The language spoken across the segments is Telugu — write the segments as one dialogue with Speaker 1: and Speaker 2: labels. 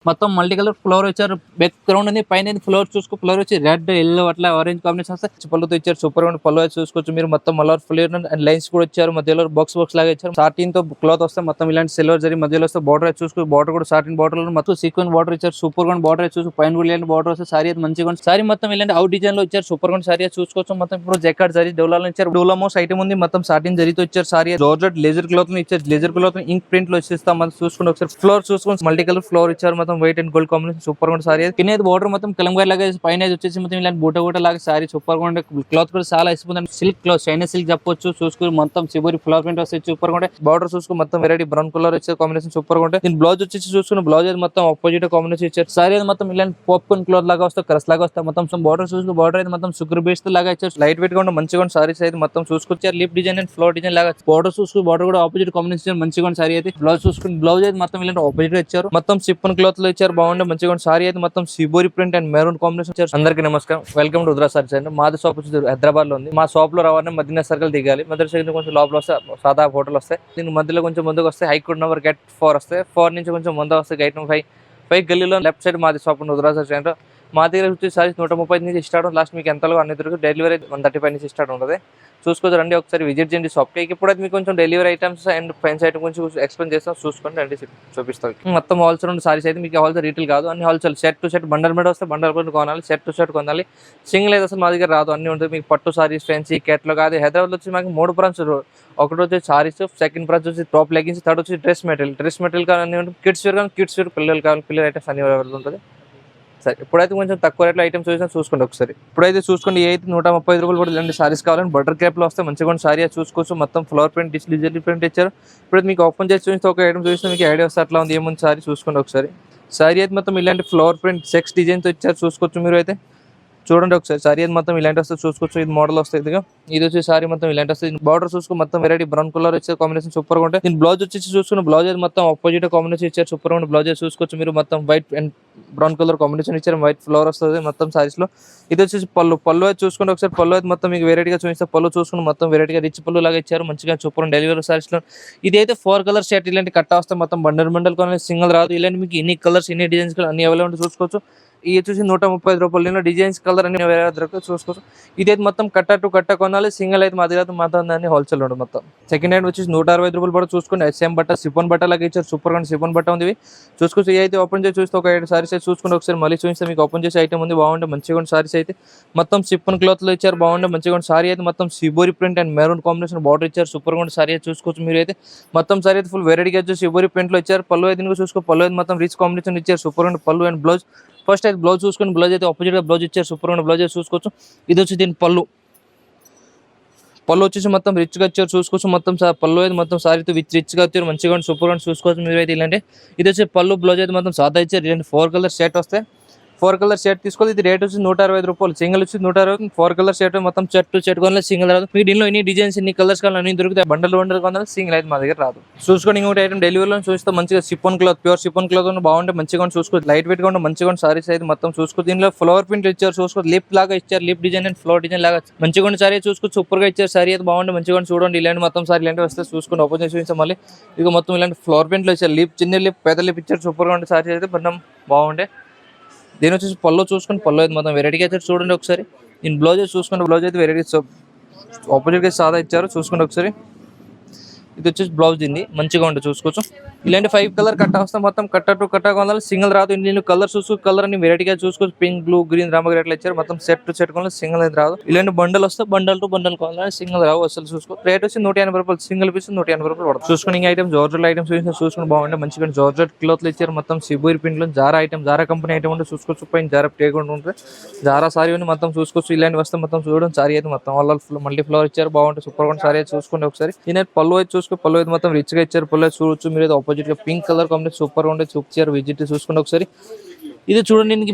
Speaker 1: మొత్తం మల్టీ కలర్ ఫ్లవర్ ఇచ్చారు. బ్యాక్ గ్రౌండ్ ఉంది, పైన ఫ్లవర్ చూసుకో, ఫ్లవర్ వచ్చి రెడ్, ఎల్లో అట్లా ఆరెంజ్ కాంబినేషన్ వస్తే పళ్ళుతో ఇచ్చారు. సూపర్ గా పళ్ళు అయితే చూసుకోవచ్చు మీరు. మొత్తం మలర్ ఫ్లేర్ అండ్ లైన్స్ కూడా ఇచ్చారు. మధ్యలో బాక్స్ లాగా ఇచ్చారు. సాటిన్ తో క్లాత్ వస్తే మొత్తం ఇలాంటి సిల్వర్ జరీ మధ్యలో వస్తే బార్డర్ అయితే చూసుకో. బార్డర్ కూడా సాటిన్ బార్డర్ లో మొత్తం సీక్వెన్స్ బార్డర్ ఇచ్చారు. సూపర్ గా బార్డర్ అయితే చూసుకో. పైన కూడా ఇలాంటి బార్డర్ వస్తే సారీ అయితే మంచిగా ఉంది. సారీ మొత్తం ఇలాంటి అవుట్ డిజైన్ లో ఇచ్చారు. సూపర్ గా సారీ చూసుకోవచ్చు. మొత్తం ఇప్పుడు జెకార్డ్ జరీ డోలాలో ఇచ్చారు. డోలామోస్ ఐటమ్ ఉంది. మొత్తం సాటిన్ జరీతో ఇచ్చారు. సారీ జార్జెట్ లేజర్ క్లాత్ ఇచ్చారు. లేజర్ క్లాత్ ఇంక్ ప్రింట్ లో ఇస్తాం. మనం చూసుకుంటే ఒకసారి ఫ్లోర్ చూసుకొని మల్టీ కలర్ ఫ్లోర్ ఇచ్చారు. మొత్తం white and gold combination super గా సారీ. కింద బార్డర్ మొత్తం కలంకారీ లాగా, పైన వచ్చేసి మొత్తం ఇలాంటి బూట లాగా సారీ సూపర్ గా ఉండే. క్లాత్ కూడా చాలా ఇస్తుంది. సిల్క్ క్లాత్, చైనా సిల్క్ చెప్పొచ్చు. చూసుకుని మొత్తం సిబోరి ఫ్లవర్ ప్రింట్ వస్తే సూపర్ గా ఉంటే. బార్డర్ చూసుకుని మొత్తం వెరైటీ బ్రౌన్ కలర్ వచ్చే కాంబినేషన్ సూపర్ గా ఉంటాయి. దీని బ్లౌజ్ వచ్చేసి చూసుకుని బ్లౌజ్ అయితే మొత్తం ఆపోజిట్ కాంబినేషన్ ఇచ్చారు. సారీ అయితే మొత్తం ఇలాంటి పాప్కార్న్ క్లాత్ లాగా వస్తే క్రస్ లాగా వస్తే మొత్తం బార్డర్ చూసుకుని బార్డర్ అయితే మొత్తం సుగర్ బేస్ లాగా ఇచ్చారు. లైట్ వెయిట్ గా ఉంటే మంచిగా సారీస్ అయితే మొత్తం చూసుకొచ్చారు. Lip design and flower design లాగా బార్డర్ చూసుకుని బార్డర్ కూడా ఆపోజిట్ కాంబినేషన్ మంచిగా సారీ అయితే. బ్లౌజ్ చూసుకుని బ్లౌజ్ అయితే మొత్తం ఇలాంటి ఆపోజిట్ గా ఇచ్చారు. మొత్తం సిప్పన్ క్లాత్ లో ఇచ్చారు. బాగుండే మంచిగా సారీ అయితే మొత్తం shibori print and maroon combination ఇచ్చారు. అందరికీ నమస్కారం, వెల్కమ్ టు రుద్ర సారీస్ అండి. మాది షాప్ వచ్చి హైదరాబాద్ లో ఉంది. మా షాప్ లో రావాలని మదీనా సర్కిల్ దిగాలి. మదీనా సర్కిల్ కొంచెం లోపల వస్తే సాదా హోటల్ వస్తాయి. దీని మధ్యలో కొంచెం ముందుకు వస్తే హైకోర్ట్ నెంబర్ గేట్ 4 వస్తాయి. 4 నుంచి కొంచెం ముందు వస్తే గేట్ నెంబర్ 5 గల్లీలో లెఫ్ట్ సైడ్ మాది షాప్ ఉంది, రుద్ర సారీస్ అంటారు. మా దగ్గర వచ్చి సారీస్ 130 నుంచి స్టార్ట్. లాస్ట్ మీకు ఎంతలో అన్ని దొరికి డెలివరీ 135 నుంచి స్టార్ట్ ఉంటుంది. చూసుకోవచ్చు రండి, ఒకసారి విజిట్ చేయండి షాప్కి. ఇప్పుడు మీకు కొంచెం delivery items and friends item కొంచెం ఎక్స్ప్లెయిన్ చేస్తాం. చూసుకోండి రండి, చూపిస్తాం. మొత్తం హోల్సేల్ ఉన్న సారీస్ అయితే మీకు హోల్సేల్ రీటైల్ కాదు, అన్ని wholesale. Set to set bundle మీద వస్తే బండల్ మీద కొనాలి, సెట్ టు సెట్ కొనాలి. సింగిల్ అయితే అసలు మా దగ్గర రాదు, అన్ని ఉంటుంది. మీకు పట్టు సారీస్, ఫ్యాన్సీ, కేట్లో కాదు. హైదరాబాద్ వచ్చి మాకు 3 బ్రాంచ్. ఒకటి వచ్చి సారీస్, సెకండ్ బ్రాంచ్ వచ్చి టాప్ లెగిన్స్, థర్డ్ వచ్చి డ్రెస్ మెటీరియల్ కానీ అన్ని ఉంటుంది. కిడ్స్ వేర్ కానీ కిడ్స్ వేర్, పిల్లలు కావాలి పిల్లల ఐటమ్స్ అన్ని అవైలబుల్ ఉంటుంది. సరే ఇప్పుడైతే కొంచెం తక్కువ రేట్లో ఐటమ్స్ చూసుకోండి ఒకసారి. ఇప్పుడైతే చూసుకోండి, ఏ అయితే 135 రూపాయలు కూడా ఇలాంటి సారీస్ కావాలని బటర్ క్యాప్లో వస్తే మంచిగా సారీ చూసుకోవచ్చు. మొత్తం ఫ్లవర్ ప్రింట్, డిజిటల్ ప్రింట్ ఇచ్చారు. ఇప్పుడు మీకు ఓపెన్ చేసి చూస్తే ఒక ఐటమ్ చూస్తే మీకు ఐడియా వస్తే అట్లా ఉంది ఏముంది సారీ చూసుకోండి ఒకసారి. సారీ అయితే మొత్తం ఇలాంటి ఫ్లవర్ ప్రింట్ సెక్స్ డిజైన్తో ఇచ్చారు. చూసుకోవచ్చు మీరు అయితే చూడండి ఒకసారి. సారీ అయితే మొత్తం ఇలాంటి వస్తే చూసుకోవచ్చు. ఇది మోడల్ వస్తుంది. ఇది వచ్చి సారీ మొత్తం ఇలాంటి వస్తుంది. బార్డర్ చూసుకో మొత్తం వెరైటీ బ్రౌన్ కలర్ వచ్చే కాంబినేషన్ సూపర్ గా ఉంటాయి. దీని బ్లౌజ్ వచ్చి చూసుకున్న బ్లౌజ్ అయితే మొత్తం ఆపోజిట్ కాంబినేషన్ ఇచ్చారు. సూపర్ గా బ్లౌజ్ చూసుకోవచ్చు మీరు. మొత్తం white and brown colour combination ఇచ్చారు. వైట్ ఫ్లవర్ వస్తుంది మొత్తం సారీస్ లో. ఇది వచ్చేసి పళ్ళు అయితే చూసుకుంటే ఒకసారి. పళ్ళు అయితే మొత్తం మీకు వెరైటీగా చూపిస్తే పళ్ళు చూసుకుని మొత్తం వెరైటీగా రిచ్ పళ్ళు లాగా ఇచ్చారు. మంచిగా సూపర్ డెలివరీ సారీస్ లో. ఇది అయితే 4 కలర్ షర్ట్ ఇలాంటి కట్ట వస్తే మొత్తం బండల్ కొన్ని సింగిల్ రాదు. ఇలాంటి మీకు ఎన్ని కలర్స్ ఎన్ని డిజైన్స్ అన్ని అవైలబుల్ చూసుకోవచ్చు. ఇది వచ్చేసి 130 రూపాయలు. డిజైన్స్ కలర్ అన్ని దొరకదు చూసుకోవచ్చు. ఇదైతే మొత్తం కట్ట టు కట్ట కొనాలి. సింగిల్ అయితే మా దగ్గర మాత్రం దాన్ని హోల్సేల్ ఉంటుంది మొత్తం. సెకండ్ హ్యాండ్ వచ్చేసి 160 రూపాయలు పడ చూసుకోండి. ఎస్ఎం బట్ట, సిఫోన్ బట్ట లాగా ఇచ్చారు. సూపర్ గా సిఫోన్ బట్ట ఉంది చూసుకోవచ్చు. ఇది అయితే ఓపెన్ చేసి చూస్తే ఒక 5 సారీస్ అయితే చూసుకుని ఒకసారి మళ్ళీ చూస్తే మీకు ఓపెన్ చేసి ఐటమ్ ఉంది. బాగుండే మంచిగా సారీస్ అయితే మొత్తం సిఫోన్ క్లాత్ లో ఇచ్చారు. బాగుండే మంచిగా సారీ అయితే మొత్తం shibori print and maroon combination border ఇచ్చారు. సూపర్ గా సారీ అయితే చూసుకోవచ్చు మీరు అయితే. మొత్తం సారీ అయితే ఫుల్ వెరైటీగా వచ్చి సిబోరి ప్రింట్ లో ఇచ్చారు. పళ్ళు అయితే చూసుకో, పళ్ళు అయితే మొత్తం రిచ్ కాంబినేషన్ ఇచ్చారు. సూపర్ గా పళ్ళు అండ్ బ్లౌజ్. ఫస్ట్ అయితే బ్లౌజ్ చూసుకొని బ్లౌజ్ అయితే ఆపోజిట్ గా బ్లౌజ్ ఇచ్చారు. సూపర్ గా బ్లౌజ్ అయితే చూసుకోవచ్చు. ఇది వచ్చి దీని పళ్ళు వచ్చేసి మొత్తం రిచ్ గా ఇచ్చారు. చూసుకోవచ్చు మొత్తం పళ్ళు అయితే మొత్తం సారీతో రిచ్ గా వచ్చారు. మంచిగా సూపర్ గా చూసుకోవచ్చు మీరు అయితే. ఇలాంటి ఇది వచ్చి పళ్ళు బ్లౌజ్ అయితే మొత్తం సాదా ఇచ్చారు. ఇలాంటి 4 కలర్ షర్ట్ వస్తాయి. 4 కలర్ షర్ట్ తీసుకోవాలి. ఇది రేట్ వచ్చి 160 రూపాయలు. సింగిల్ వచ్చి 160. 4 కలర్ షర్ట్ మొత్తం షర్ట్ టు షర్ట్ కొనాలి, సింగిల్ రాదు. మీకు దీనిలో ఎన్ని డిజైన్స్ ఎన్ని కలర్స్ కావాలి అన్ని దొరుకుతాయి. బండల్ కొనాలి, సింగిల్ అయితే మా దగ్గర రాదు. చూసుకోండి ఇంకోటి ఐటమ్ డెలివరీలో చూస్తే మంచిగా సిఫోన్ క్లాత్, ప్యూర్ సిఫోన్ క్లాత్ బాగుంటే మంచిగా చూసుకోవచ్చు. లైట్ వెయిట్ గా ఉంటే మంచిగా సారీస్ అయితే మొత్తం చూసుకోవచ్చు. దీనిలో ఫ్లవర్ ప్రింట్ ఇచ్చారు. చూసుకోవచ్చు లిప్ లాగా ఇచ్చారు. Lip design and flower design లాగా మంచిగా సారీ చూసుకోవచ్చు. సూపర్ గా ఇచ్చారు. సారీ అయితే బాగుంటే మంచిగా చూడండి. ఇలాంటి మొత్తం సారీ ఇలాంటి వస్తే చూసుకుని ఓపెన్ చేసి చూపిస్తాం మళ్ళీ. ఇక మొత్తం ఇలాంటి ఫ్లవర్ ప్రింట్ లో ఇచ్చారు. లిప్, చిన్న లిప్, పెద్ద లిప్ ఇచ్చారు. సూపర్ గా ఉంటే సారీ అయితే బండం బాగుండే. దీని వచ్చేసి పళ్ళు చూసుకుని పళ్ళు అయితే మొత్తం వెరైటీగా అయితే చూడండి ఒకసారి. దీని బ్లౌజ్ చూసుకుంటే బ్లౌజ్ అయితే వెరైటీ ఆపోజిట్ గా సాదా ఇచ్చారు. చూసుకోండి ఒకసారి. ఇది వచ్చేసి బ్లౌజ్ దీన్ని మంచిగా ఉంటుంది చూసుకోవచ్చు. ఇలాంటి 5 కలర్ కట్ట వస్తే మొత్తం కట్ట టు కట్ట కొనాలి, సింగిల్ రాదు. ఇందులో కలర్ చూసుకోవచ్చు. కలర్ అన్ని వెరైటీగా చూసుకోవచ్చు. పింక్, బ్లూ, గ్రీన్, రామగ్రీ అట్లా ఇచ్చారు. మొత్తం సెట్ టు సెట్ కొనాలి, సింగిల్ అయితే రాదు. ఇలాంటి బండల్ వస్తే బండల్ టు బండల్ కొనాలి, సింగిల్ రావు అసలు చూసుకో. రేట్ వచ్చి 180 రూపాయలు. సింగిల్ పీస్ 180 రూపాయలు పడుతుంది. చూసుకుని ఐటమ్ జార్జెట్ ఐటమ్స్ చూసుకుని బాగుంటే మంచిగా జార్జెట్ క్లాత్ లో ఇచ్చారు. మొత్తం సిబోరి ప్రింట్ లో Zara item, Zara company item ఉంటే చూసుకోవచ్చు. పైన జారా టేకుండా ఉంటుంది. జారా సారీ ఉంది మొత్తం చూసుకోవచ్చు. ఇలాంటి వస్తే మొత్తం చూడడం సారీ అయితే మొత్తం వాళ్ళ మల్టీ ఫ్లవర్ ఇచ్చారు. బాగుంటుంది సూపర్ గా సారీ అయితే చూసుకోండి ఒకసారి. దీని పళ్ళు అయితే చూసుకో, పళ్ళు అయితే మొత్తం రిచ్ గా ఇచ్చారు. పళ్ళు చూడొచ్చు మీరు. ఆపోజిట్ గా పింక్ కలర్ కాంబినేషన్ సూపర్ గా ఉండే చూపించారు. విజిట్ చూసుకోండి ఒకసారి. ఇది చూడండి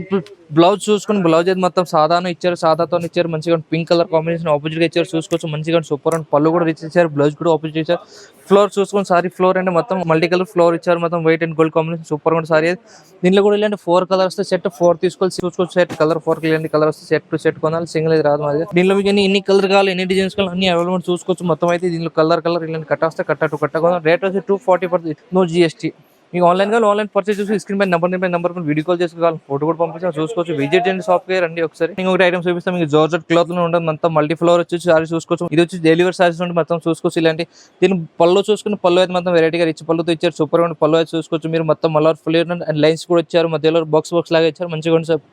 Speaker 1: బ్లౌజ్ చూసుకుని బ్లౌజ్ అయితే మొత్తం సాదాను ఇచ్చారు. సాదాతో ఇచ్చారు. మంచిగా పింక్ కలర్ కాంబినేషన్ ఆపోజిట్ గా ఇచ్చారు. చూసుకోవచ్చు మంచిగా సూపర్ అండ్ పళ్ళు కూడా రిచ్ ఇచ్చారు. బ్లౌజ్ కూడా ఆపోజిట్ ఇచ్చారు. ఫ్లోర్ చూసుకొని సారీ ఫ్లోర్ అంటే మొత్తం మల్టీ కలర్ ఫ్లోర్ ఇచ్చారు. మొత్తం white and gold combination super గా సారీ. దీనిలో కూడా ఇలాంటి 4 కలర్స్ సెట్ 4 తీసుకోవాలి. చూసుకోవచ్చు సెట్ కలర్ 4 ఇలాంటి కలర్ వస్తే సెట్ టు సెట్ కొనాలి, సింగిల్ అయితే రాదు. మరి దీనిలో మీకు ఎన్ని కలర్ కావాలి, ఎన్ని డిజైన్స్ కావాలి అన్ని అవైలబుల్ చూసుకోవచ్చు. మొత్తం అయితే దీనిలో కలర్ ఇలాంటి కట్ట వస్తే కట్ట టు కట్ట కొనాలి. రేట్ వచ్చి 240 పడుతుంది. No GST. మీకు ఆన్లైన్ పర్చేస్ చూసి స్క్రీన్ పై నెంబర్ వీడియో కాల్ చేసుకోవాలి, ఫోటో కూడా పంపించాలి, చూసుకోవచ్చు. విజిట్ చేయండి షాప్ కి రండి ఒకసారి. ఇంకొకటి ఐటమ్స్ చూపిస్తాం మీకు. జార్జెట్ క్లాత్ లో ఉంటుంది మొత్తం మల్టీ ఫ్లోర్ వచ్చి సారీ చూసుకోవచ్చు. ఇది వచ్చి డెలివరీ సారీస్ నుండి మొత్తం చూసుకోవచ్చు. ఇలాంటి దీని పళ్ళు చూసుకుని పళ్ళు అయితే మొత్తం వెరైటీగా రిచ్ పళ్ళుతో ఇచ్చారు. సూపర్ గా పళ్ళు అయితే చూసుకోవచ్చు మీరు. మొత్తం మలర్ ఫుల్ అండ్ లైన్స్ కూడా ఇచ్చారు, మధ్యలో బాక్స్ లాగా ఇచ్చారు, మంచిగా ఉంది సార్.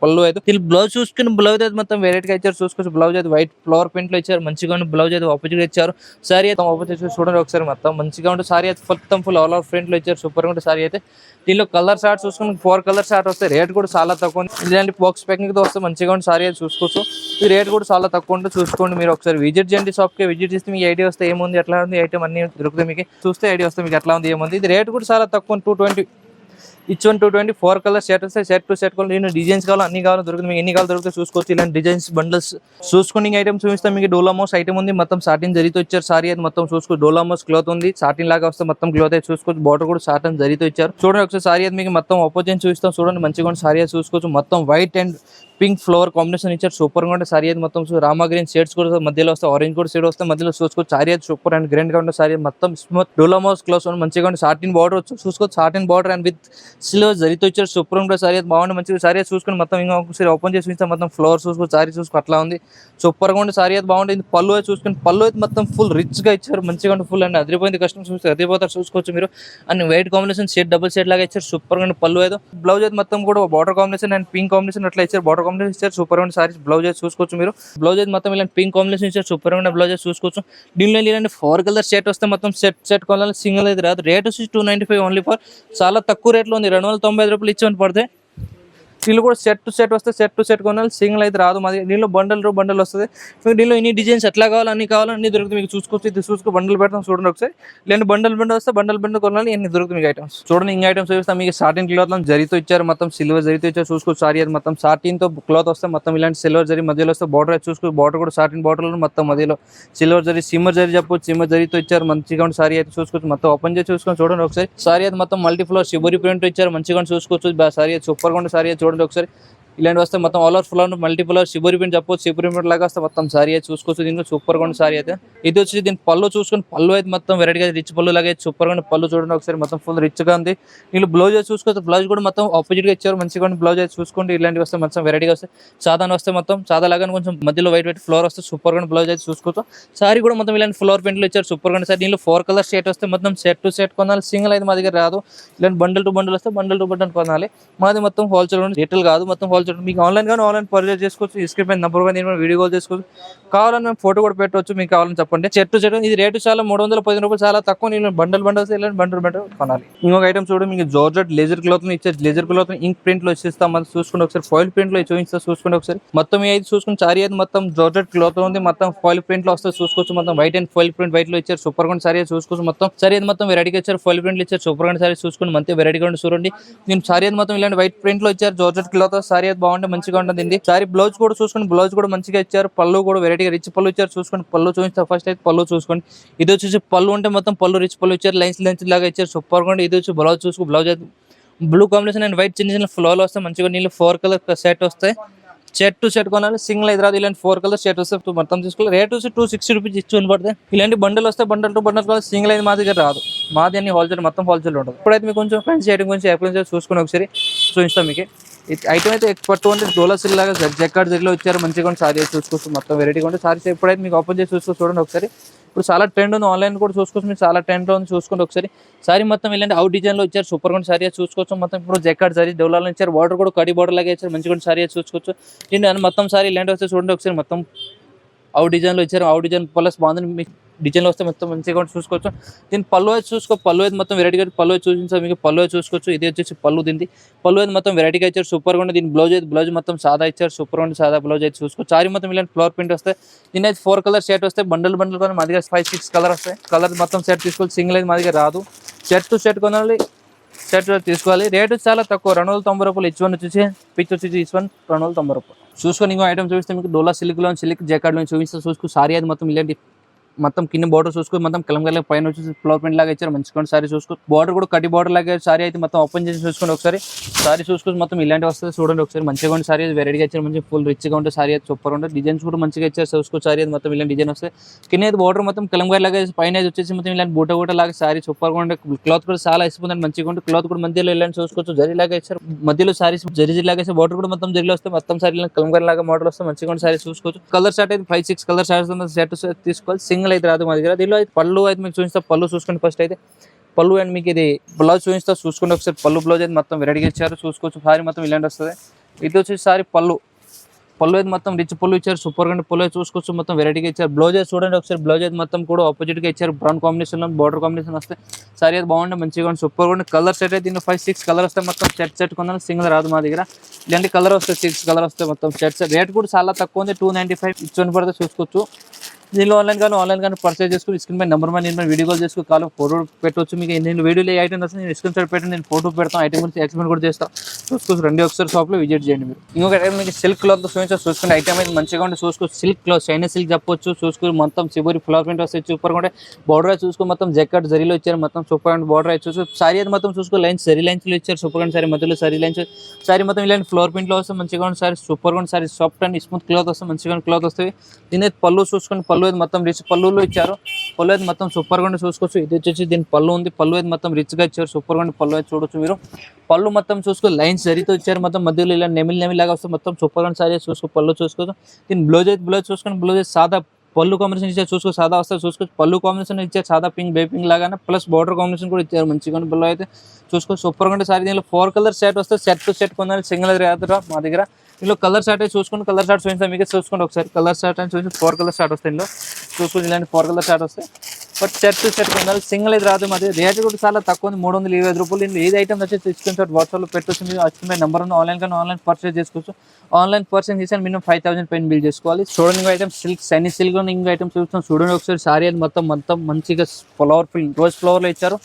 Speaker 1: పళ్ళు అయితే వీళ్ళు బ్లౌజ్ చూసుకుని బ్లౌజ్ అయితే మొత్తం వెరైటీగా ఇచ్చారు చూసుకోవచ్చు. బ్లౌజ్ అయితే వైట్ ఫ్లవర్ ప్రింట్ లో ఇచ్చారు, మంచిగా ఉంది. బ్లౌజ్ అయితే ఆపోజిట్ ఇచ్చారు. సారీ అయితే ఆపోజిట్ చూడండి ఒకసారి, మొత్తం మంచిగా ఉంటుంది. సారీ అయితే మొత్తం ఫుల్ ఆల్ ఓవర్ ప్రింట్ లో ఇచ్చారు, సూపర్ గా ఉంటుంది సారీ అయితే. దీనిలో కలర్ షార్ట్ చూసుకుని 4 కలర్ షార్ట్ వస్తాయి. రేట్ కూడా చాలా తక్కువ ఉంది. ఇలాంటి బాక్స్ ప్యాకింగ్ తో వస్తే మంచిగా ఉంది సారీ అయితే చూసుకోవచ్చు. ఈ రేట్ కూడా చాలా తక్కువ ఉంటుంది, చూసుకోండి మీరు ఒకసారి. విజిట్ చేయండి షాప్ కి. విజిట్ చేస్తే మీకు ఐడియా వస్తే ఏముంది ఎట్లా ఉంది ఐటమ్ అన్ని దొరుకుతాయి మీకు. చూస్తే ఐడియా వస్తే మీకు ఎట్లా ఉంది ఏముంది. ఇది రేట్ కూడా చాలా తక్కువ, 220 ఇచ్ 220. 4 కలర్ షర్ట్ వస్తాయి. షర్ట్ టు షర్ట్ కావాలి, నేను డిజైన్స్ కావాలి అన్ని కావాలి దొరుకుతుంది మీకు. ఎన్ని కావాలి దొరుకుతాయి చూసుకోవచ్చు. ఇలాంటి డిజైన్స్ బండల్స్ చూసుకుని ఐటమ్స్ చూపిస్తాం మీకు. డోలామోస్ ఐటమ్ ఉంది, మొత్తం సాటిన్ జరీతో ఇచ్చారు. సారీ అయితే మొత్తం చూసుకోవచ్చు. డోలామోస్ క్లాత్ ఉంది, సాటిన్ లాగా వస్తే మొత్తం క్లాత్ అయితే చూసుకోవచ్చు. బార్డర్ కూడా సాటిన్ జరీతో ఇచ్చారు. చూడండి ఒకసారి సారీ అయితే మీకు మొత్తం ఆపోజిట్ చూపిస్తాం చూడండి, మంచిగా సారీ అయితే చూసుకోవచ్చు. మొత్తం white and pink flower combination ఇచ్చారు, సూపర్ గా ఉంటుంది సారీ అయితే మొత్తం. రామా గ్రీన్ షేడ్స్ కూడా మధ్యలో వస్తాయి, ఆరెంజ్ కూడా షేడ్ వస్తే మధ్యలో చూసుకోవచ్చు. సారీ అయితే సూపర్ అండ్ గ్రాండ్ గా ఉంటుంది సారీ మొత్తం. స్మూత్ డోలామోస్ క్లాత్ మంచిగా ఉంటుంది. సాటిన్ బార్డర్ చూసుకోవచ్చు, satin border and with silver జరీతో ఇచ్చారు, సూపర్ ఉంటుంది సారీ అయితే బాగుంది మంచిగా. సారీ అయితే చూసుకుని మొత్తం ఇంకొకసారి ఓపెన్ చేసి చూస్తే మొత్తం ఫ్లవర్ చూసుకోవచ్చు. సారీ చూసుకో అట్లా ఉంది, సూపర్ గా ఉంది సారీ అయితే బాగుంటుంది. పళ్ళు అయితే చూసుకుని పళ్ళు అయితే మొత్తం ఫుల్ రిచ్ గా ఇచ్చారు, మంచిగా ఉంటుంది. ఫుల్ అండ్ అదిరిపోయింది. కస్టమర్ చూస్తే అదిరిపోతారు చూసుకోవచ్చు మీరు. And white combination shade double shade లాగా ఇచ్చారు, సూపర్ గా పళ్ళు అయితే. బ్లౌజ్ అయితే మొత్తం కూడా border combination and pink combination అట్లా ఇచ్చారు, బార్డర్ కాంబినేషన్ ఇచ్చారు, సూపర్ సారీస్. బ్లౌజ్ అయితే చూసుకోవచ్చు మీరు. బ్లౌజ్ అయితే మొత్తం ఇలాంటి పింక్ కాంబినేషన్ ఇచ్చారు, సూపర్ గా బ్లౌజ్ అయితే చూసుకోవచ్చు. దీనిలో ఇలాంటి 4 కలర్ షర్ట్ వస్తే మొత్తం సెట్ కొనాలి, సింగిల్ అయితే రాదు. రేట్ వచ్చి 295 ఓన్లీ ఫర్. చాలా తక్కువ రేట్లో ఉంది, 295 రూపాయలు ఇచ్చి పడతాయి. దీనిలో కూడా సెట్ టు సెట్ కొనాలి, సింగిల్ అయితే రాదు మాది. దీనిలో బండల్ వస్తుంది. దీనిలో ఇన్ని డిజైన్స్ ఎట్లా కావాలి అన్ని దొరుకుతుంది మీకు చూసుకోవచ్చు. ఇది చూసుకో బండల్ పెడతాం చూడండి ఒకసారి. లేదంటే బండల్ వస్తే బండల్ కొనాలి, ఎన్ని దొరుకుతుంది మీకు ఐటమ్స్. చూడండి ఇంకా ఐటమ్స్ చూపిస్తాం మీకు. సాటిన్ క్లాత్ లో జరీతో ఇచ్చారు, మొత్తం సిల్వర్ జరీతో ఇచ్చారు చూసుకోవచ్చు. సారీ అది మొత్తం సాటిన్ తో క్లాత్ వస్తే మొత్తం ఇలాంటి సిల్వర్ జరీ మధ్యలో వస్తే బార్డర్ అయితే చూసుకోవచ్చు. బార్డర్ కూడా సాటిన్ బార్డర్ లో మొత్తం మధ్యలో సిల్వర్ జరీ, సిమ్మర్ జరీ చెప్పొచ్చు, సిమ్మర్ జరీతో ఇచ్చారు, మంచిగా సారీ అయితే చూసుకోవచ్చు. మొత్తం ఓపెన్ చేసి చూసుకొని చూడండి ఒకసారి. సారీ అయితే మొత్తం మల్టీ ఫ్లోర్ షిబోరి ప్రింట్ ఇచ్చారు, మంచిగా చూసుకోవచ్చు. సారీ అయితే సూపర్ గా సారీ అయితే చూడండి ఒకసారి. ఇలాంటి వస్తే మొత్తం all over flower multiple shibori print చెప్పొచ్చు, షిబోరి ప్రింట్ లాగా వస్తే మొత్తం సారీ అయితే చూసుకోవచ్చు. దీంట్లో సూపర్ గా సారీ అయితే. ఇది వచ్చి దీని పళ్ళు చూసుకొని పళ్ళు అయితే మొత్తం వెరైటీగా రిచ్ పళ్ళు లాగా సూపర్ గా పళ్ళు చూడండి ఒకసారి, మొత్తం ఫుల్ రిచ్ గా ఉంది. వీళ్ళు బ్లౌజ్ అయితే చూసుకోవచ్చు. బ్లౌజ్ కూడా మొత్తం ఆపోజిట్ గా ఇచ్చారు, మంచిగా బ్లౌజ్ అయితే చూసుకోండి. ఇలాంటివి వస్తే మొత్తం వెరైటీగా వస్తే సాదా వస్తే మొత్తం సాదా లాగా కొంచెం మధ్యలో వైట్ ఫ్లవర్ వస్తే సూపర్ గా బ్లౌజ్ అయితే చూసుకోవచ్చు. సారీ కూడా మొత్తం ఇలాంటి ఫ్లవర్ ప్రింట్ లో ఇచ్చారు, సూపర్ గా సార్. దీనిలో 4 కలర్ షర్ట్ వస్తే మొత్తం సెట్ టు సెట్ కొనాలి, సింగిల్ అయితే మా దగ్గర రాదు. ఇలాంటి బండల్ టు బండల్ వస్తే బండల్ టు బండల్ కొనాలి. మాది మొత్తం హోల్సేల్ రిటైల్ కాదు, మొత్తం హోల్సేల్. మీకు ఆన్లైన్ పర్చేస్ చేసుకోవచ్చు. స్క్రీన్ పైన నెంబర్ వీడియో కాల్ చేసుకోవచ్చు. కావాలని మేము ఫోటో కూడా పెట్టవచ్చు, మీకు కావాలని చెప్పండి. చెట్టు ఇది రేటు చాలా 310 రూపాయలు, చాలా తక్కువ. నేను బండల్ కొనాలి. ఇంకొక ఐటమ్ చూడు మీకు. జార్జెట్ లేజర్ క్లాత్ ఇచ్చే, లేజర్ క్లాత్ ఇంక్ ప్రింట్ లో ఇస్తాం. మనం చూసుకుంటే ఒకసారి ఫాయిల్ ప్రింట్ లో చూపిస్తా చూసుకోండి ఒకసారి. మొత్తం అయితే చూసుకుని సారీ అయితే మొత్తం జార్జెట్ క్లాత్ ఉంది, మొత్తం ఫాయిల్ ప్రింట్ లో వస్తే చూసుకోవచ్చు. మొత్తం white and foil print white లో ఇచ్చారు, సూపర్ గా సారీ చూసుకోవచ్చు. మొత్తం సారీ అయితే మొత్తం వెరైటీగా ఇచ్చారు, ఫాయిల్ ప్రింట్ ఇచ్చారు, సూపర్ గా సారీ చూసుకోండి. మంచి వెరైటీగా ఉంది చూడండి. నేను సారీ అయితే మొత్తం ఇలాంటి వైట్ ప్రింట్ లో ఇచ్చారు, జార్జెట్ క్లాత్. సారీ అయితే బాగుంటే మంచిగా ఉంటుంది. సారీ బ్లౌజ్ కూడా చూసుకోండి, బ్లౌజ్ కూడా మంచిగా ఇచ్చారు. పళ్ళు కూడా వెరైటీగా రిచ్ పళ్ళు ఇచ్చారు చూసుకోండి. పళ్ళు చూపిస్తా ఫస్ట్ అయితే పళ్ళు చూసుకోండి. ఇది వచ్చేసి పళ్ళు అంటే మొత్తం పళ్ళు రిచ్ పళ్ళు ఇచ్చారు, లైన్స్ లాగా ఇచ్చారు, సూపర్ గా. ఇది వచ్చి బ్లౌజ్ చూసుకో. బ్లౌజ్ అయితే బ్లూ కాంబినేషన్ అండ్ వైట్ చిన్న ఫ్లోర్ వస్తాయి, మంచిగా. నీళ్ళు 4 కలర్ సెట్ వస్తాయి. సెట్ టు సెట్ కొనాలి, సింగిల్ అయితే రాదు. ఇలాంటి 4 కలర్ సెట్ వస్తే మొత్తం తీసుకోవాలి. రేట్ వచ్చి 260 రూపీస్ ఇచ్చి పడతాయి. ఇలాంటి బండల్ వస్తే బండల్ టు బండల్ కొనాలి, సింగిల్ అయితే మా దగ్గర రాదు. మాది అన్ని హోల్సేల్, మొత్తం హోల్సేల్ ఉంటుంది. ఇప్పుడైతే మీకు కొంచెం ఫ్యాన్సీ ఐటమ్ గురించి ఎప్పుడు చూసుకుని ఒకసారి చూపిస్తాం మీకు. ఐటమ్ అయితే ఎక్స్పర్ట్ ఉంది, డోలా సిల్ లాగా జెక్కార్డ్ దగ్గరలో వచ్చారు, మంచిగా సారీ చూసుకోవచ్చు. మొత్తం వెరైటీగా ఉంటుంది సారీస్. ఎప్పుడైతే మీకు ఓపెన్ చేసి చూసుకోవచ్చు చూడండి ఒకసారి. ఇప్పుడు చాలా ట్రెండ్ ఉంది, ఆన్లైన్ కూడా చూసుకోవచ్చు మీరు. చాలా ట్రెండ్ లో ఉంది, చూసుకోండి ఒకసారి. సారీ మొత్తం ఇలాంటి అవుట్ డిజైన్ లో ఇచ్చారు, సూపర్ గా సారీ చూసుకోవచ్చు. మొత్తం ఇప్పుడు జెక్కార్డ్ సారీ డోలాలో ఇచ్చారు, బార్డర్ కూడా కడి బార్డర్ లాగా ఇచ్చారు, మంచిగా సారీ చూసుకోవచ్చు. దీన్ని మొత్తం సారీ ఇలాంటి వస్తే చూడండి ఒకసారి. మొత్తం అవుట్ డిజైన్ లో ఇచ్చారు, అవుట్ డిజైన్ ప్లస్ బాగుంది. మీకు డిజైన్ వస్తే మొత్తం మంచిగా చూసుకోవచ్చు. దీని పళ్ళు అయితే చూసుకో. పళ్ళు అయితే మొత్తం వెరైటీగా పళ్ళు చూపించారు మీకు. పళ్ళు అయితే చూసుకోవచ్చు. ఇది వచ్చేసి పళ్ళు. దీనికి పళ్ళు అయితే మొత్తం వెరైటీగా ఇచ్చారు, సూపర్ గా. దీని బ్లౌజ్ మొత్తం సాదా ఇచ్చారు, సూపర్ గా. సాదా బ్లౌజ్ అయితే చూసుకోవచ్చు. సారీ మొత్తం ఇలాంటి ఫ్లవర్ ప్రింట్ వస్తాయి. దీని అయితే 4 కలర్ షర్ట్ వస్తాయి, బండల్ కొని మా దగ్గర 5-6 కలర్ వస్తాయి. కలర్ మొత్తం సెట్ తీసుకోవాలి, సింగిల్ అయితే మా దగ్గర రాదు. సెట్ టు సెట్ కొనాలి, సెట్ తీసుకోవాలి. రేటు చాలా తక్కువ, 290 రూపాయలు. ఇచ్చి వచ్చేసి పిచ్ వచ్చేసి 290 రూపాయలు. చూసుకొని ఇంకో ఐటమ్ చూపిస్తే మీకు. డోలా సిల్క్ లో సిల్క్ జెకార్డ్ లో చూపిస్తే చూసుకో. సారీ అయితే మొత్తం ఇలాంటి మొత్తం కింద బోర్డర్ చూసుకో మొత్తం కలంకారీ పైన వచ్చేసి ఫ్లోర్ ప్రింట్ లాగా ఇచ్చారు మంచిగా సారీ చూసుకో బోర్డర్ కూడా కటి బోర్డర్ లాగా సారీ అయితే మొత్తం ఓపెన్ చేసి చూసుకోండి ఒకసారి సారీ చూసుకొని మొత్తం ఇలాంటి వస్తుంది చూడండి ఒకసారి మంచిగా ఉంటే సారీ వెరైటీగా ఇచ్చారు మంచి ఫుల్ రిచ్గా ఉంటే సారీ అయితే సూపర్ ఉంటుంది డిజైన్స్ కూడా మంచిగా ఇచ్చారు చూసుకో సారీ అయితే మొత్తం ఇలాంటి డిజైన్ వస్తాయి కింద అయితే బోర్డర్ మొత్తం కలంకారీ లాగా పైన వచ్చేసి మొత్తం ఇలాంటి బూట లాగా సారీ సూపర్గా ఉంటే క్లాత్ కూడా చాలా ఇస్తుంది మంచిగా ఉంటే క్లాత్ కూడా మధ్యలో ఇలాంటి చూసుకోవచ్చు జరీ లాగా ఇచ్చారు మధ్యలో సారీస్ జరీ లాగా బోర్డర్ కూడా మొత్తం జరీలో వస్తే మొత్తం సారీ కలంకారీ లాగా మోడల్ వస్తే మంచిగా ఉంటే సారీ చూసుకోవచ్చు కలర్ షార్ట్ అయితే 5-6 కలర్ షార్ట్స్ సెట్ తీసుకోవాలి సింగిల్ అయితే రాదు మా దగ్గర దీనిలో అయితే పళ్ళు అయితే మీకు చూపిస్తా పళ్ళు చూసుకోండి ఫస్ట్ అయితే పళ్ళు అండ్ మీకు ఇది బ్లౌజ్ చూపిస్తా చూసుకోండి ఒకసారి పళ్ళు బ్లౌజ్ అయితే మొత్తం వెరైటీగా ఇచ్చారు చూసుకోవచ్చు సారీ మొత్తం ఇలాంటి వస్తుంది ఇది వచ్చేసి సారీ పళ్ళు అయితే మొత్తం రిచ్ పళ్ళు ఇచ్చారు సూపర్ గా పళ్ళు అయితే చూసుకోవచ్చు మొత్తం వెరైటీగా ఇచ్చారు బ్లౌజ్ అయితే చూడండి ఒకసారి బ్లౌజ్ అయితే మొత్తం కూడా ఆపోజిట్ గా ఇచ్చారు బ్రౌన్ కాంబినేషన్ లో బార్డర్ కాంబినేషన్ వస్తే సారీ అయితే బాగుంటుంది మంచిగా సూపర్ గా కలర్ సెట్ అయితే దీనిలో 5-6 కలర్ వస్తాయి మొత్తం సెట్ కొందాం సింగిల్ రాదు మా దగ్గర ఇలాంటి కలర్ వస్తాయి 6 కలర్ వస్తాయి మొత్తం సెట్ రేట్ కూడా చాలా తక్కువ ఉంది 295 ఇచ్చి పడితే చూసుకోవచ్చు దీనిలో ఆన్లైన్ కానీ పర్చేజ్ చేసుకుని స్క్రీన్ పై నెంబర్ మీద నేను వీడియో కాల్ చేసుకుని కాల్ ఫోటో పెట్టవచ్చు మీకు నేను వీడియోలో ఏ ఐటమ్ వస్తుంది నేను స్క్రీన్ షాట్ పెట్టి నేను ఫోటో పెడతాను ఐటమ్ గురించి ఎక్స్ప్లెయిన్ కూడా చేస్తాను చూసుకోవచ్చు రెండు ఒకసారి షాప్లో విజిట్ చేయండి మీరు ఇంకొక ఐటమ్ మీకు సిల్క్ క్లాత్ చూసుకుని ఐటమ్ అయితే మంచిగా ఉంటే చూసుకోవచ్చు సిల్క్ క్లాత్ చైనా సిల్క్ చెప్పొచ్చు చూసుకుని మొత్తం చివరి ఫ్లవర్ ప్రింట్ వస్తాయి సూపర్ ఉంటే బార్డర్ అయితే చూసుకుని మొత్తం జెకెట్ జరీలో ఇచ్చారు మొత్తం సూపర్ అండ్ బార్డర్ అయితే చూసుకో సారీ అయితే మొత్తం చూసుకో లైన్స్ సరీ లైన్స్లో ఇచ్చారు సూపర్ అండ్ సారీ మధ్యలో సరీ లైన్స్ సారీ మొత్తం ఇలాంటి ఫ్లోర్ ప్రింట్లో వస్తే మంచిగా ఉంటే సారీ సూపర్ గా sorry soft and smooth cloth వస్తే మంచిగా క్లాత్ వస్తాయి దీని అయితే పళ్ళు చూసుకొని పళ్ళు అయితే మొత్తం రిచ్ పళ్ళులో ఇచ్చారు పళ్ళు అయితే మొత్తం సూపర్ గా చూసుకోవచ్చు ఇది వచ్చేసి దీని పళ్ళు ఉంది పళ్ళు అయితే మొత్తం రిచ్ గా ఇచ్చారు సూపర్ గా పళ్ళు అయితే చూడొచ్చు మీరు పళ్ళు మొత్తం చూసుకో లైన్స్ జరీతో ఇచ్చారు మొత్తం మధ్యలో ఇలా నెమిలి లాగా వస్తే మొత్తం సూపర్ గా సారీ చూసుకో పళ్ళు చూసుకోవచ్చు దీని బ్లౌజ్ చూసుకొని బ్లౌజ్ సాదా పళ్ళు కాంబినేషన్ ఇచ్చారు చూసుకో సాదా వస్తే చూసుకోవచ్చు పళ్ళు కాంబినేషన్ ఇచ్చారు సాదా పింక్ బే పింక్ లాగానే ప్లస్ బార్డర్ కాంబినేషన్ కూడా ఇచ్చారు మంచిగా పళ్ళు అయితే చూసుకో సూపర్ గా సారీ దీనిలో 4 కలర్ సెట్ వస్తే సెట్ టు సెట్ కొనాలి సింగిల్ రాదురా మా దగ్గర ఇందులో కలర్ షార్ట్ అయితే చూసుకుని కలర్ షార్ట్ చూపిస్తాను మీకు చూసుకోండి ఒకసారి కలర్ షార్ట్ అని చూసి 4 కలర్ షార్ట్ వస్తాయి ఇందులో చూసుకుని ఇలాంటి 4 కలర్ షార్ట్ వస్తాయి బట్ సెట్ టు సెట్ కొనాలి సింగిల్ అయితే రాదు మాది రేట్ కూడా చాలా తక్కువ ఉంది 325 రూపాయలు ఇందులో ఏది ఐటమ్ వచ్చి స్క్రీన్ షాట్ వాట్సాప్లో పెట్టొచ్చు మీరు వచ్చి నెంబర్ ఉన్న ఆన్లైన్ పర్చేస్ చేసుకోవచ్చు ఆన్లైన్ పర్చేస్ చేసి మినిమం 5000 పైన బిల్ చేసుకోవాలి చూడండి ఇంకో ఐటమ్ సిల్క్ సైనీ సిల్క్ ఇంకో ఐటమ్ చూస్తాం చూడండి ఒకసారి సారీ అది మొత్తం మంచిగా ఫ్లవర్ఫుల్ రోజ్ ఫ్లవర్లో ఇచ్చారు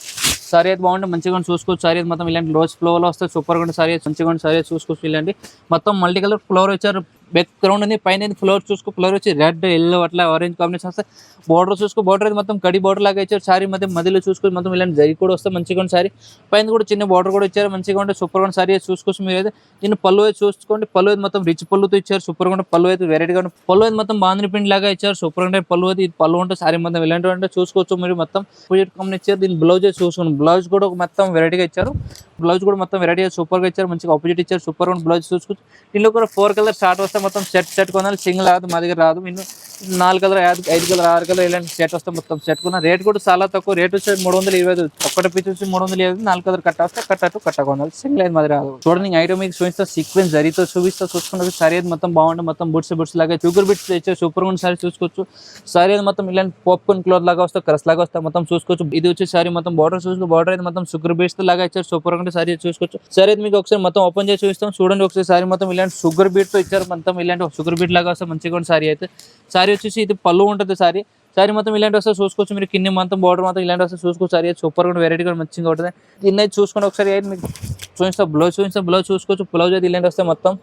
Speaker 1: సారీ అయితే బాగుంటుంది మంచిగా చూసుకోవచ్చు సారీ అయితే మొత్తం ఇలాంటి రోజ్ ఫ్లవర్లో వస్తే సూపర్ గా సారీ మంచిగా సారీ చూసుకోవచ్చు ఇలాంటి మొత్తం మల్టీ కలర్ ఫ్లవర్ ఇచ్చారు బ్యాక్ గ్రౌండ్ ఉంది పైన ఫ్లవర్ చూసుకో ఫ్లవర్ వచ్చి రెడ్ ఎల్లో అట్లా ఆరెంజ్ కాంబినేషన్ వస్తే బార్డర్ చూసుకో బార్డర్ అయితే మొత్తం కడి బార్డర్ లాగా ఇచ్చారు సారీ మధ్యలో చూసుకొని మొత్తం ఇలాంటి జరి కూడా వస్తే మంచిగా సారీ పైన కూడా చిన్న బార్డర్ కూడా ఇచ్చారు మంచిగా ఉంటే సూపర్ గా సారీ చూసుకోవచ్చు మీరు అయితే దీన్ని పళ్ళు అయితే చూసుకోండి పళ్ళు అయితే మొత్తం రిచ్ పళ్ళుతో ఇచ్చారు సూపర్ గా పళ్ళు అయితే వెరైటీగా పళ్ళు అయితే మొత్తం బాంధని పిండి లాగా ఇచ్చారు సూపర్ గా పళ్ళు అయితే ఇది పళ్ళు ఉంటే సారీ మొత్తం ఇలాంటి అంటే చూసుకోవచ్చు మీరు మొత్తం కాంబినేషన్ ఇచ్చారు దీని బ్లౌజ్ చూసుకోండి బ్లౌజ్ కూడా మొత్తం వెరైటీగా ఇచ్చారు బ్లౌజ్ కూడా మొత్తం వెరైటీగా సూపర్ గా ఇచ్చారు మంచిగా ఆపోజిట్ ఇచ్చారు సూపర్ గా బ్లౌజ్ చూసుకోవచ్చు దీనిలో కూడా 4 కలర్ షార్ట్ వస్తే మొత్తం సెట్ కొనాలి సింగిల్ రాదు మా దగ్గర రాదు మీరు 4 కలర్ 5 కలర్ 6 కలర్ ఇలాంటి సెట్ వస్తే మొత్తం సెట్ కొన్నా రేట్ కూడా చాలా తక్కువ రేట్ వచ్చి 325 ఒక్కటి పీస్ వచ్చి 325 4 కలర్ కట్ట వస్తే కట్ట కొనాలి సింగిల్ అయితే మాది రాదు చూడండి ఐటమ్ మీకు చూపిస్తా సీక్వెన్స్ జరీతో చూపిస్తా చూసుకుంటే సారీ అయితే మొత్తం బాగుంటుంది మొత్తం బుట్స్ లాగా షుగర్ బిట్స్ ఇచ్చే సూపర్ గా సారీ చూసుకోవచ్చు సారీ అయితే మొత్తం ఇలాంటి పాప్కార్న్ క్లాత్ లాగా వస్తే క్రస్ లాగా వస్తే మొత్తం చూసుకోవచ్చు ఇది వచ్చి సారీ మొత్తం బార్డర్ చూసుకో బార్డర్ అయితే మొత్తం షుగర్ బిట్స్ లాగా ఇచ్చారు సూపర్ గా సారీ చూసుకోవచ్చు సారీ అయితే మీకు ఒకసారి మొత్తం ఓపెన్ చేసి చూపిస్తాం చూడండి ఒకసారి సారీ మొత్తం ఇలాంటి షుగర్ బీట్ తో ఇచ్చారు మొత్తం ఇలాంటి షుగర్ బీట్ లాగా వస్తే మంచిగా సారీ అయితే సారీ వచ్చేసి ఇది పళ్ళు ఉంటుంది సారీ మొత్తం ఇలాంటి వస్తే చూసుకోవచ్చు మీరు కింద మొత్తం బార్డర్ మొత్తం ఇలాంటి వస్తే చూసుకోవచ్చు సారీ సూపర్ గా వెరైటీ కూడా మంచిగా ఉంటుంది దీన్ని అయితే చూసుకొని ఒకసారి అయితే మీకు చూపిస్తా బ్లౌజ్ చూసుకోవచ్చు బ్లౌజ్ అయితే ఇలాంటి వస్తే మొత్తం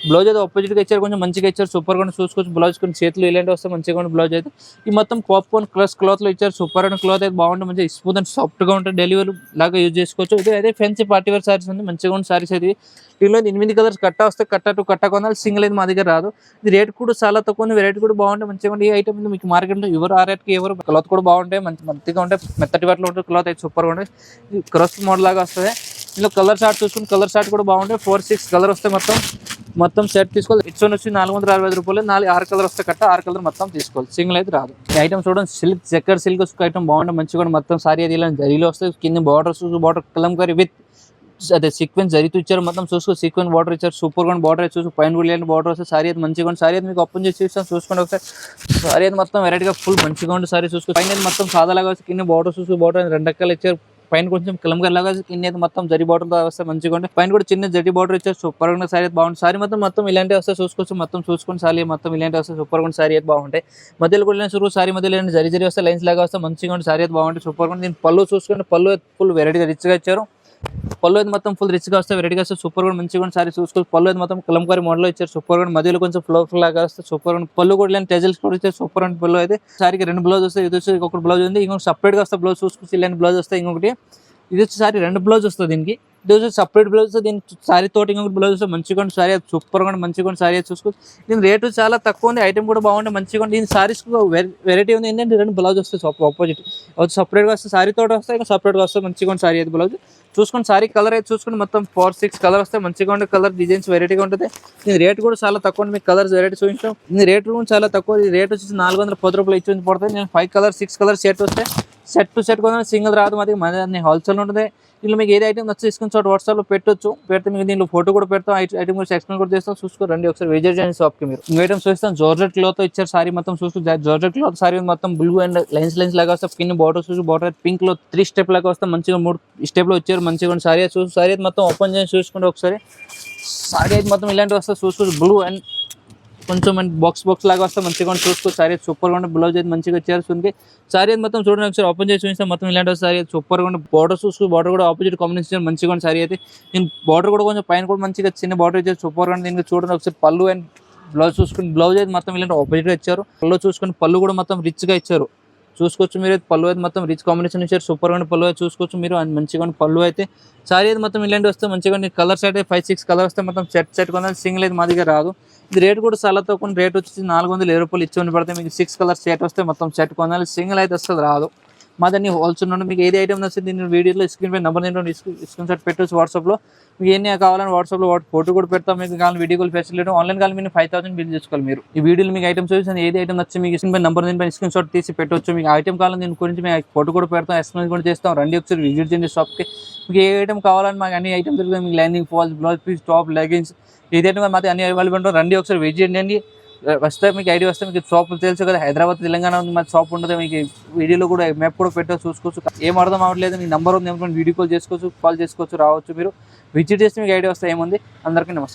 Speaker 1: బ్లౌజ్ అయితే ఆపోజిట్ గా ఇచ్చారు కొంచెం మంచిగా ఇచ్చారు సూపర్ గా చూసుకోవచ్చు బ్లౌజ్ కొన్ని చేతులు ఇలాంటి వస్తే మంచిగా ఉంటుంది బ్లౌజ్ అయితే ఈ మొత్తం పాప్కార్న్ క్లస్ క్లాత్ లో ఇచ్చారు సూపర్ అండ్ క్లాత్ అయితే బాగుంటుంది మంచిగా స్మూత్ అండ్ సాఫ్ట్ గా ఉంటుంది డెలివరీ లాగా యూజ్ చేసుకోవచ్చు ఇది అయితే ఫ్యాన్సీ పార్టీ వేర్ సారీస్ ఉంది మంచిగా ఉన్న సారీస్ అయితే దీనిలో 8 కలర్స్ కట్ట వస్తే కట్ట కొనాలి సింగిల్ అయితే మా దగ్గర రాదు ఇది రేట్ కూడా చాలా తక్కువ ఉంది వెరైటీ కూడా బాగుంటుంది మంచిగా ఈ ఐటమ్ మీకు మార్కెట్లో ఎవరు ఆ రేట్కి ఎవరు క్లాత్ కూడా బాగుంటాయి మంచిగా ఉంటాయి మెత్తటి వాటిలో ఉంటుంది క్లాత్ అయితే సూపర్ గా ఉంటుంది క్రస్ట్ మోడల్ లాగా వస్తుంది ఇందులో కలర్ షార్ట్ చూసుకుని కలర్ షార్ట్ కూడా బాగుంటాయి 4-6 కలర్ వస్తే మొత్తం సెట్ తీసుకోవాలి ఇట్స్ వచ్చి 465 రూపాయలు 6 కలర్ వస్తే కట్ట 6 కలర్ మొత్తం తీసుకోవాలి సింగిల్ అయితే రాదు ఈ ఐటమ్ చూడండి సిల్క్ చెక్కర్ సిల్క్ ఐటమ్ బాగుంటుంది మంచిగా మొత్తం సారీ అది ఇలా జరీలో వస్తే కింద బార్డర్ కలంకారీ విత్ అదే సీక్వెన్స్ జరీతో ఇచ్చారు మొత్తం చూసుకో సీక్వెన్స్ బార్డర్ ఇచ్చారు సూపర్ గా బార్డర్ చూసి పైన కూడా బార్డర్ వస్తే సారీ అయితే మంచిగా ఉంది సారీ అయితే మీకు ఓపెన్ చేసి చూసుకోండి ఒకసారి సారీ అయితే మొత్తం వెరైటీగా ఫుల్ మంచిగా ఉంది సారీ చూసుకో పైన మొత్తం సాదాలాగా కింద బార్డర్ చూసి బార్డర్ 2 రకాలు ఇచ్చారు పైన కొంచెం కలంకారీ లాగా కింద అయితే మొత్తం జరీ బార్డర్ వస్తే మంచిగా ఉంటుంది పైన కూడా చిన్న జరీ బార్డర్ ఇచ్చారు సూపర్ గా సారీ అయితే బాగుంటుంది సారీ మొత్తం ఇలాంటి వస్తే చూసుకోవచ్చు మొత్తం చూసుకొని సారీ మొత్తం ఇలాంటి వస్తే సూపర్ గా సారీ అయితే బాగుంటాయి మధ్యలో కూడా చూరు సారీ మధ్యలో జరీ వస్తే లైన్స్ లాగా వస్తే మంచిగా ఉంటుంది సారీ అయితే బాగుంటుంది సూపర్ గా దీని పళ్ళు చూసుకుంటే పళ్ళు ఫుల్ వెరైటీగా రిచ్ గా ఇచ్చారు పళ్ళు అయితే మొత్తం ఫుల్ రిచ్గా వస్తాయి, వెరైటీగా వస్తాయి, సూపర్ కూడా మంచిగా కూడా సారీ చూసుకోవచ్చు. పళ్ళు అయితే మొత్తం కలంకారీ మోడల్ ఇచ్చారు, సూపర్ కూడా మధ్యలో కొంచెం ఫ్లోర్ లాగా వస్తుంది, సూపర్ కూడా పళ్ళు కూడా లేని టెజల్స్ కూడా ఇచ్చారు, సూపర్ అండ్ పళ్ళు అయితే సారీకి 2 బ్లౌజ్ వస్తాయి. ఇది వచ్చి ఒక బ్లౌజ్ ఉంది, ఇంకొక సపరేట్గా వస్తే బ్లౌజ్ చూసుకోవచ్చు, ఇలాంటి బ్లౌజ్ వస్తాయి. ఇంకొకటి ఇది వచ్చి సారీ 2 బ్లౌజ్ వస్తుంది, దీనికి ఇది వచ్చి సపరేట్ బ్లౌజ్, దీనికి సారీ తోటి ఇంకొక బ్లౌజ్ వస్తే మంచిగా సారీ సూపర్ కూడా మంచిగా సారీ చూసుకోవచ్చు. దీని రేటు చాలా తక్కువ ఉంది, ఐటమ్ కూడా బాగుంది మంచిగా ఉంది. దీని సారీస్ వెరైటీ ఉంది ఏంటంటే 2 బ్లౌజ్ వస్తాయి ఆపోజిట్, సపరేట్గా వస్తే సారీ తోటి వస్తాయి, ఇంకా సపరేట్గా వస్తే మంచిగా సారీ అయితే బ్లౌజ్ చూసుకొని సారీ కలర్ అయితే చూసుకుని మొత్తం 4-6 కలర్ వస్తాయి, మంచిగా ఉండే కలర్ డిజైన్స్ వెరైటీగా ఉంటుంది. దీని రేట్ కూడా చాలా తక్కువ, మీకు కలర్స్ వెరైటీ చూపించాం. దీని రేట్ కూడా చాలా తక్కువ, ఈ రేట్ వచ్చి 410 రూపాయలు ఇచ్చి పడుతుంది. నేను 5 కలర్ 6 కలర్ సెట్ వస్తే సెట్ టు సెట్ కొంచెం సింగిల్ రాదు, మాది హోల్సేల్ ఉంటుంది. దీనిలో మీకు ఏది ఐటమ్ వచ్చి తీసుకుని చోట వాట్సాప్లో పెట్టొచ్చు, పెడితే మీకు దీనిలో ఫోటో కూడా పెడతాం, ఐటమ్ కూడా ఎక్స్ప్లెయిన్ కూడా చేస్తాం. చూసుకోండి ఒకసారి విజిట్ చేయండి షాప్కి. మీరు ఇంకో ఐటమ్స్ చూస్తాం, జార్జెట్ క్లాత్ ఇచ్చారు సారీ మొత్తం చూసుకో, జార్జెట్ క్లాత్ సారీ మొత్తం బ్లూ అండ్ లైన్స్ లాగా వస్తే కింద బార్డర్ చూసి బార్డర్ పింక్ లో 3 స్టెప్ లాగా వస్తే మంచిగా 3 స్టెప్ లో వచ్చారు, మంచిగా సారీ చూసి సారీ అయితే మొత్తం ఓపెన్ చేసి చూసుకుంటే ఒకసారి సారీ అయితే మొత్తం ఇలాంటివి వస్తే చూసుకోవచ్చు. బ్లూ అండ్ కొంచెం బాక్స్ లాగా వస్తే మంచిగా చూసుకో, సారీ సూపర్ గా బ్లౌజ్ అయితే మంచిగా వచ్చారు. చూడండి సారీ అయితే మొత్తం చూడండి ఒకసారి ఓపెన్ చేసి చూపిస్తే మొత్తం ఇలాంటి సారీ అయితే సూపర్ గా బార్డర్ చూసుకో, బార్డర్ కూడా ఆపోజిట్ కాంబినేషన్ మంచిగా సారీ అయితే. నేను బార్డర్ కూడా కొంచెం పైన కూడా మంచిగా చిన్న బార్డర్ ఇచ్చారు, సూపర్ గా. దీనికి చూడండి ఒకసారి పళ్ళు అండ్ బ్లౌజ్ చూసుకుని, బ్లౌజ్ అయితే మొత్తం ఇలాంటి ఆపోజిట్ గా ఇచ్చారు, పళ్ళు చూసుకుని పళ్ళు కూడా మొత్తం రిచ్ గా ఇచ్చారు చూసుకోవచ్చు. మీరు అయితే పళ్ళు అయితే మొత్తం రిచ్ కాంబినేషన్ ఇచ్చారు, సూపర్ గా పళ్ళు అయితే చూసుకోవచ్చు మీరు. అండ్ మంచిగా పళ్ళు అయితే సారీ అయితే మొత్తం ఇలాంటి వస్తే మంచిగా కలర్స్ అయితే 5-6 కలర్స్ వస్తే మొత్తం సెట్ కొనాలి, సింగిల్ అయితే మా దగ్గర రాదు. ఇది రేట్ కూడా చాలా తక్కువ, రేట్ వచ్చి 420 రూపాయలు ఇచ్చి పడితే మీకు 6 కలర్స్ సెట్ వస్తే మొత్తం సెట్ కొనాలి, సింగిల్ అయితే వస్తుంది రాదు. మాదన్నీ హోల్సేల్ నుండి మీకు ఏది ఐటమ్ వస్తుంది దీని వీడియోలో స్క్రీన్ పై నెంబర్ స్క్రీన్ షాట్ పెట్టవచ్చు. వాట్సాప్లో మీకు ఎన్ని కావాలని వాట్సాప్లో ఫోటో కూడా పెడతాం, మీకు కావాలి video call facility. Online call మీరు 5000 బిల్ చేసుకోవాలి. మీరు ఈ వీడియోలో మీకు ఐటమ్స్ చూసి ఏది ఐటమ్ వచ్చి మీకు స్క్రీన్ పై నెంబర్ దీనిపై స్క్రీన్ షాట్ తీసి పెట్టవచ్చు. మీకు ఐటమ్ కావాలని దీని గురించి మేము ఫోటో కూడా పెడతాం, ఎక్స్ప్లెయిన్ కూడా చేస్తాం. రండి ఒకసారి విజిట్ చేయండి షాప్కి. మీకు ఏ ఐటమ్ కావాలని మాకు అన్ని ఐటమ్స్ దొరుకుతాయి, మీకు lining falls, blouse piece, top, leggings ఏదైతే మాకు అన్ని అవైలబుల్ ఉంటాం. రండి ఒకసారి విజిట్ చేయండి. వస్తే మీకు ఐడియా వస్తే మీకు షాప్ తెలుసు కదా, హైదరాబాద్ తెలంగాణ ఉంది మాది షాప్ ఉంటుంది. మీకు వీడియోలో కూడా మ్యాప్ కూడా పెట్టో చూసుకోవచ్చు. ఏం అర్థం అవ్వట్లేదు మీ నెంబర్ ఉంది, వీడియో కాల్ చేసుకోవచ్చు, రావచ్చు. మీరు విజిట్ చేస్తే మీకు ఐడియా వస్తే ఏముంది. అందరికీ నమస్కారం.